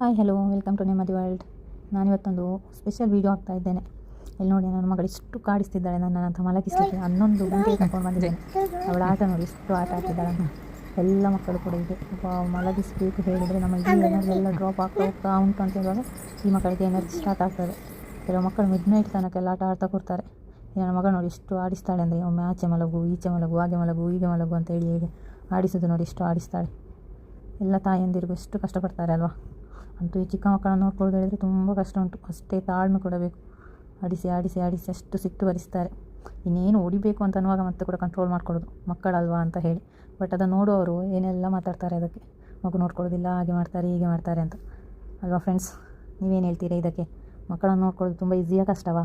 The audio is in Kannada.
ಹಾಯ್ ಹಲೋ ವೆಲ್ಕಮ್ ಟು ನೆಮ್ಮದಿ ವರ್ಲ್ಡ್. ನಾನಿವತ್ತೊಂದು ಸ್ಪೆಷಲ್ ವೀಡಿಯೋ ಹಾಕ್ತಾ ಇದ್ದೇನೆ. ಇಲ್ಲಿ ನೋಡಿ, ನನ್ನ ಮಗಳು ಇಷ್ಟು ಕಾಡಿಸ್ತಿದ್ದಾಳೆ ನನ್ನಂತ ಮಲಗಿಸಲಿಕ್ಕೆ. 11 ಗಂಟೆಗೆ ಕರ್ಕೊಂಡು ಬಂದಿದ್ದೇನೆ. ಅವಳ ಆಟ ನೋಡಿ, ಇಷ್ಟು ಆಟ ಆಡ್ತಿದ್ದಾಳೆ ಅಂತ. ಎಲ್ಲ ಮಕ್ಕಳು ಕೂಡ ಇದೆ. ಮಲಗಿಸಬೇಕು ಹೇಳಿದರೆ ನಮ್ಮ ಇಡೀ ಎನರ್ಜಿ ಎಲ್ಲ ಡ್ರಾಪ್ ಆಗ್ತಾ ಹೋಗ್ತಾ ಉಂಟು ಅಂತ ಹೇಳುವಾಗ ಈ ಮಕ್ಕಳಿಗೆ ಎನರ್ಜಿ ಸ್ಟಾರ್ಟ್ ಆಗ್ತದೆ. ಕೆಲವು ಮಕ್ಕಳು ಮಿಡ್ ನೈಟ್ ತನಕೆಲ್ಲ ಆಟ ಆಡ್ತಾ ಕೊಡ್ತಾರೆ. ನನ್ನ ಮಗಳು ನೋಡಿ ಇಷ್ಟು ಆಡಿಸ್ತಾಳೆ ಅಂದರೆ, ಒಮ್ಮೆ ಆಚೆ ಮಲಗು, ಈಚೆ ಮಲಗು, ಹಾಗೆ ಮಲಗು, ಹೀಗೆ ಮಲಗು ಅಂತ ಹೇಳಿ ಆಡಿಸೋದು ನೋಡಿ, ಇಷ್ಟು ಆಡಿಸ್ತಾಳೆ. ಎಲ್ಲ ತಾಯಂದಿರಿಗೂ ಎಷ್ಟು ಕಷ್ಟಪಡ್ತಾರೆ ಅಲ್ವಾ. ಅಂತೂ ಈ ಚಿಕ್ಕ ಮಕ್ಕಳನ್ನು ನೋಡ್ಕೊಳ್ಳೋದು ಹೇಳಿದರೆ ತುಂಬ ಕಷ್ಟ ಉಂಟು. ಅಷ್ಟೇ ತಾಳ್ಮೆ ಕೊಡಬೇಕು. ಆಡಿಸಿ ಆಡಿಸಿ ಆಡಿಸಿ ಅಷ್ಟು ಸಿಟ್ಟು ಬರಿಸ್ತಾರೆ. ಇನ್ನೇನು ಹೊಡಿಬೇಕು ಅಂತ ಅನ್ನುವಾಗ ಮತ್ತೆ ಕೂಡ ಕಂಟ್ರೋಲ್ ಮಾಡ್ಕೊಳ್ಳೋದು, ಮಕ್ಕಳಲ್ವಾ ಅಂತ ಹೇಳಿ. ಬಟ್ ಅದನ್ನು ನೋಡುವವರು ಏನೆಲ್ಲ ಮಾತಾಡ್ತಾರೆ ಅದಕ್ಕೆ, ಮಗು ನೋಡ್ಕೊಳ್ಳೋದಿಲ್ಲ, ಹಾಗೆ ಮಾಡ್ತಾರೆ ಹೀಗೆ ಮಾಡ್ತಾರೆ ಅಂತ. ಅಲ್ವಾ ಫ್ರೆಂಡ್ಸ್, ನೀವೇನು ಹೇಳ್ತೀರಾ ಇದಕ್ಕೆ? ಮಕ್ಕಳನ್ನು ನೋಡ್ಕೊಳ್ಳೋದು ತುಂಬ ಈಸಿಯಾ ಕಷ್ಟವಾ?